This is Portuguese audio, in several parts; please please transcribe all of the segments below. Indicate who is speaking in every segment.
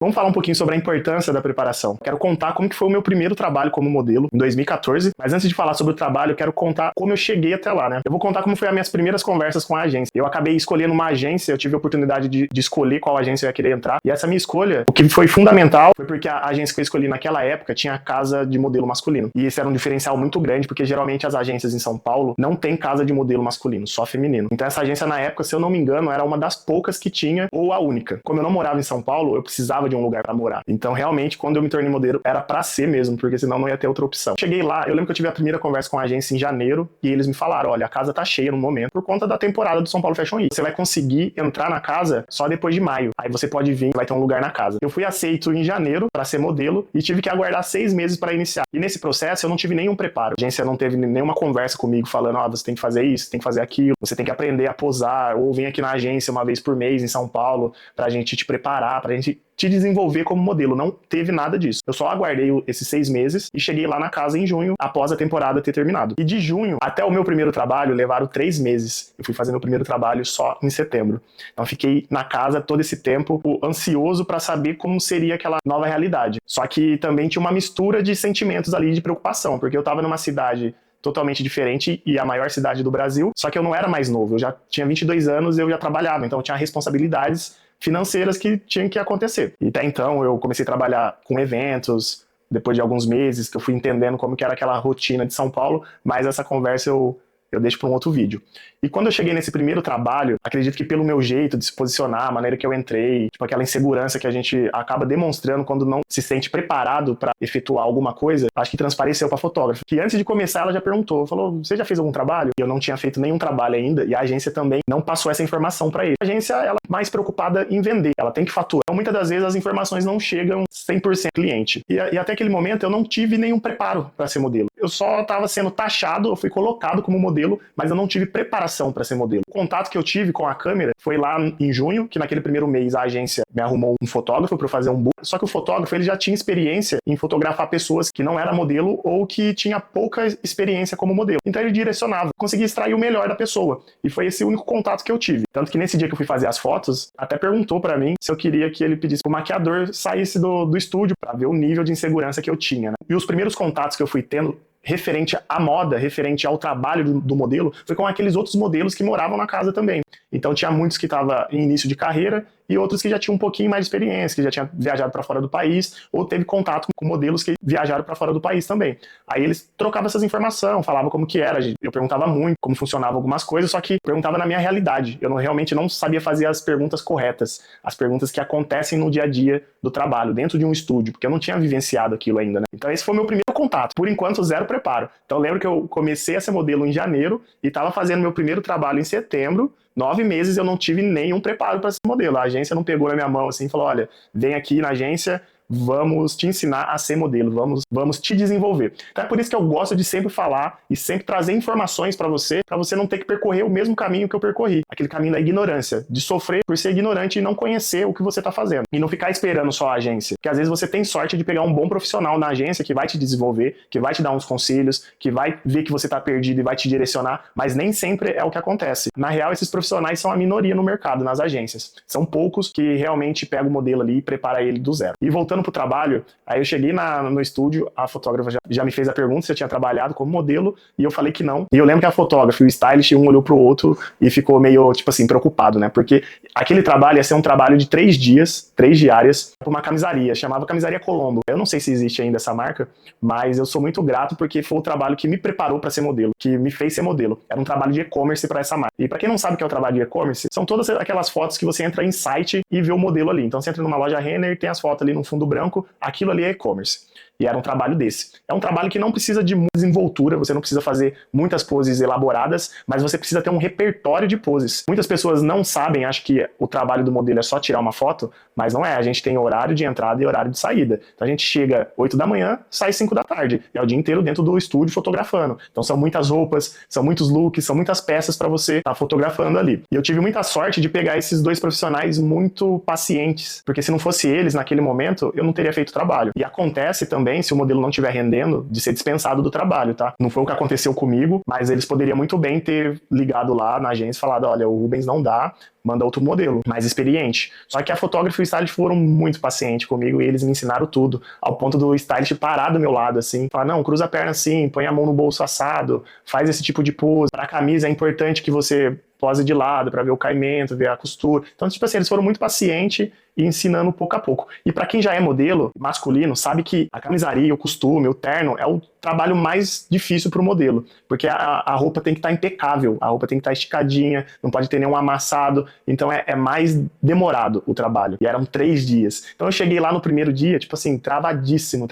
Speaker 1: Vamos falar um pouquinho sobre a importância da preparação. Quero contar como que foi o meu primeiro trabalho como modelo em 2014, mas antes de falar sobre o trabalho, eu quero contar como eu cheguei até lá, né? Eu vou contar como foi as minhas primeiras conversas com a agência. Eu acabei escolhendo uma agência, eu tive a oportunidade de escolher qual agência eu ia querer entrar, e essa minha escolha, o que foi fundamental, foi porque a agência que eu escolhi naquela época tinha casa de modelo masculino. E esse era um diferencial muito grande, porque geralmente as agências em São Paulo não tem casa de modelo masculino, só feminino. Então essa agência na época, se eu não me engano, era uma das poucas que tinha, ou a única. Como eu não morava em São Paulo, eu precisava de um lugar pra morar. Então, realmente, quando eu me tornei modelo, era pra ser mesmo, porque senão não ia ter outra opção. Cheguei lá, eu lembro que eu tive a primeira conversa com a agência em janeiro, e eles me falaram, olha, a casa tá cheia no momento, por conta da temporada do São Paulo Fashion Week. Você vai conseguir entrar na casa só depois de maio. Aí você pode vir, vai ter um lugar na casa. Eu fui aceito em janeiro pra ser modelo, e tive que aguardar 6 meses pra iniciar. E nesse processo, eu não tive nenhum preparo. A agência não teve nenhuma conversa comigo falando, você tem que fazer isso, tem que fazer aquilo, você tem que aprender a posar, ou vem aqui na agência uma vez por mês em São Paulo, pra gente te preparar, pra gente te desenvolver como modelo. Não teve nada disso. Eu só aguardei esses 6 meses e cheguei lá na casa em junho, após a temporada ter terminado. E de junho até o meu primeiro trabalho levaram 3 meses. Eu fui fazer meu primeiro trabalho só em setembro. Então fiquei na casa todo esse tempo, ansioso para saber como seria aquela nova realidade. Só que também tinha uma mistura de sentimentos ali de preocupação, porque eu tava numa cidade totalmente diferente e a maior cidade do Brasil, só que eu não era mais novo. Eu já tinha 22 anos e eu já trabalhava, então eu tinha responsabilidades financeiras que tinham que acontecer. E até então eu comecei a trabalhar com eventos, depois de alguns meses que eu fui entendendo como que era aquela rotina de São Paulo, mas essa conversa eu deixo para um outro vídeo. E quando eu cheguei nesse primeiro trabalho, acredito que pelo meu jeito de se posicionar, a maneira que eu entrei, tipo aquela insegurança que a gente acaba demonstrando quando não se sente preparado para efetuar alguma coisa, acho que transpareceu para a fotógrafa. Que antes de começar ela já perguntou, falou, você já fez algum trabalho? E eu não tinha feito nenhum trabalho ainda, e a agência também não passou essa informação para ele. A agência, ela é mais preocupada em vender, ela tem que faturar. Então muitas das vezes as informações não chegam 100% cliente. E até aquele momento eu não tive nenhum preparo para ser modelo. Eu só estava sendo taxado, eu fui colocado como modelo, mas eu não tive preparação para ser modelo. O contato que eu tive com a câmera foi lá em junho, que naquele primeiro mês a agência me arrumou um fotógrafo para eu fazer um book. Só que o fotógrafo, ele já tinha experiência em fotografar pessoas que não eram modelo ou que tinha pouca experiência como modelo. Então ele direcionava, conseguia extrair o melhor da pessoa. E foi esse o único contato que eu tive. Tanto que nesse dia que eu fui fazer as fotos, até perguntou para mim se eu queria que ele pedisse pro maquiador saísse do estúdio para ver o nível de insegurança que eu tinha, né? E os primeiros contatos que eu fui tendo referente à moda, referente ao trabalho do modelo, foi com aqueles outros modelos que moravam na casa também. Então tinha muitos que estavam em início de carreira e outros que já tinham um pouquinho mais de experiência, que já tinham viajado para fora do país ou teve contato com modelos que viajaram para fora do país também. Aí eles trocavam essas informações, falavam como que era, eu perguntava muito como funcionavam algumas coisas, só que perguntava na minha realidade. Eu realmente não sabia fazer as perguntas corretas, as perguntas que acontecem no dia a dia do trabalho, dentro de um estúdio, porque eu não tinha vivenciado aquilo ainda, né? Então esse foi o meu primeiro contato. Por enquanto, zero preparo. Então eu lembro que eu comecei a ser modelo em janeiro e estava fazendo meu primeiro trabalho em setembro. 9 meses eu não tive nenhum preparo para ser modelo. A agência não pegou na minha mão assim e falou, olha, vem aqui na agência, vamos te ensinar a ser modelo, vamos te desenvolver. Então é por isso que eu gosto de sempre falar e sempre trazer informações para você não ter que percorrer o mesmo caminho que eu percorri. Aquele caminho da ignorância, de sofrer por ser ignorante e não conhecer o que você está fazendo. E não ficar esperando só a agência. Porque às vezes você tem sorte de pegar um bom profissional na agência que vai te desenvolver, que vai te dar uns conselhos, que vai ver que você está perdido e vai te direcionar, mas nem sempre é o que acontece. Na real, esses profissionais são a minoria no mercado, nas agências. São poucos que realmente pegam o modelo ali e prepara ele do zero. E voltando pro trabalho, aí eu cheguei no estúdio, a fotógrafa já me fez a pergunta se eu tinha trabalhado como modelo, e eu falei que não. E eu lembro que a fotógrafa e o stylist, um olhou pro outro e ficou meio, tipo assim, preocupado, né? Porque aquele trabalho ia ser um trabalho de 3 dias, 3 diárias, pra uma camisaria, chamava Camisaria Colombo. Eu não sei se existe ainda essa marca, mas eu sou muito grato porque foi o trabalho que me preparou para ser modelo, que me fez ser modelo. Era um trabalho de e-commerce para essa marca. E para quem não sabe o que é o trabalho de e-commerce, são todas aquelas fotos que você entra em site e vê o modelo ali. Então você entra numa loja Renner, tem as fotos ali no fundo branco, aquilo ali é e-commerce. E era um trabalho desse. É um trabalho que não precisa de muita desenvoltura, você não precisa fazer muitas poses elaboradas, mas você precisa ter um repertório de poses. Muitas pessoas não sabem, acham que o trabalho do modelo é só tirar uma foto, mas não é. A gente tem horário de entrada e horário de saída. Então a gente chega 8 da manhã, sai 5 da tarde. E é o dia inteiro dentro do estúdio fotografando. Então são muitas roupas, são muitos looks, são muitas peças para você estar fotografando ali. E eu tive muita sorte de pegar esses 2 profissionais muito pacientes, porque se não fosse eles naquele momento, eu não teria feito o trabalho. E acontece também, se o modelo não estiver rendendo, de ser dispensado do trabalho, tá? Não foi o que aconteceu comigo, mas eles poderiam muito bem ter ligado lá na agência e falado, olha, o Rubens não dá, manda outro modelo, mais experiente. Só que a fotógrafa e o stylist foram muito pacientes comigo e eles me ensinaram tudo, ao ponto do stylist parar do meu lado, assim, falar, não, cruza a perna assim, põe a mão no bolso assado, faz esse tipo de pose. Pra camisa é importante que você pose de lado para ver o caimento, ver a costura. Então, tipo assim, eles foram muito pacientes e ensinando pouco a pouco. E para quem já é modelo masculino, sabe que a camisaria, o costume, o terno é o trabalho mais difícil para o modelo, porque a roupa tem que estar impecável, a roupa tem que estar esticadinha, não pode ter nenhum amassado, então é mais demorado o trabalho. E eram 3 dias. Então eu cheguei lá no primeiro dia, tipo assim, travadíssimo,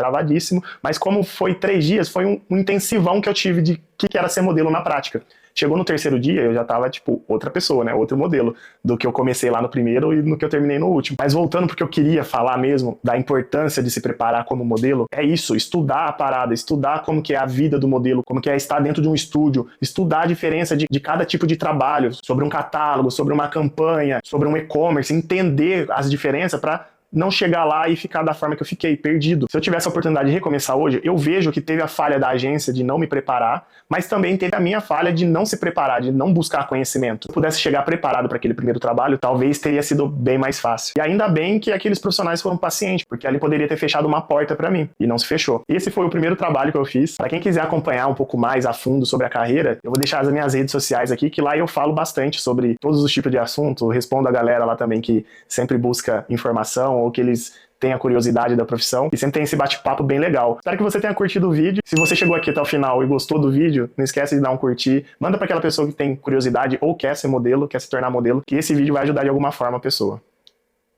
Speaker 1: mas como foi 3 dias, foi um intensivão que eu tive de que era ser modelo na prática. Chegou no terceiro dia, eu já tava, tipo, outra pessoa, né? Outro modelo do que eu comecei lá no primeiro e no que eu terminei no último. Mas voltando porque eu queria falar mesmo da importância de se preparar como modelo, é isso, estudar a parada, estudar como que é a vida do modelo, como que é estar dentro de um estúdio, estudar a diferença de cada tipo de trabalho, sobre um catálogo, sobre uma campanha, sobre um e-commerce, entender as diferenças para não chegar lá e ficar da forma que eu fiquei, perdido. Se eu tivesse a oportunidade de recomeçar hoje, eu vejo que teve a falha da agência de não me preparar, mas também teve a minha falha de não se preparar, de não buscar conhecimento. Se eu pudesse chegar preparado para aquele primeiro trabalho, talvez teria sido bem mais fácil. E ainda bem que aqueles profissionais foram pacientes, porque ali poderia ter fechado uma porta para mim, e não se fechou. Esse foi o primeiro trabalho que eu fiz. Para quem quiser acompanhar um pouco mais a fundo sobre a carreira, eu vou deixar as minhas redes sociais aqui, que lá eu falo bastante sobre todos os tipos de assunto, respondo a galera lá também que sempre busca informação, ou que eles têm a curiosidade da profissão, e sempre tem esse bate-papo bem legal. Espero que você tenha curtido o vídeo. Se você chegou aqui até o final e gostou do vídeo, não esquece de dar um curtir, manda para aquela pessoa que tem curiosidade ou quer ser modelo, quer se tornar modelo, que esse vídeo vai ajudar de alguma forma a pessoa.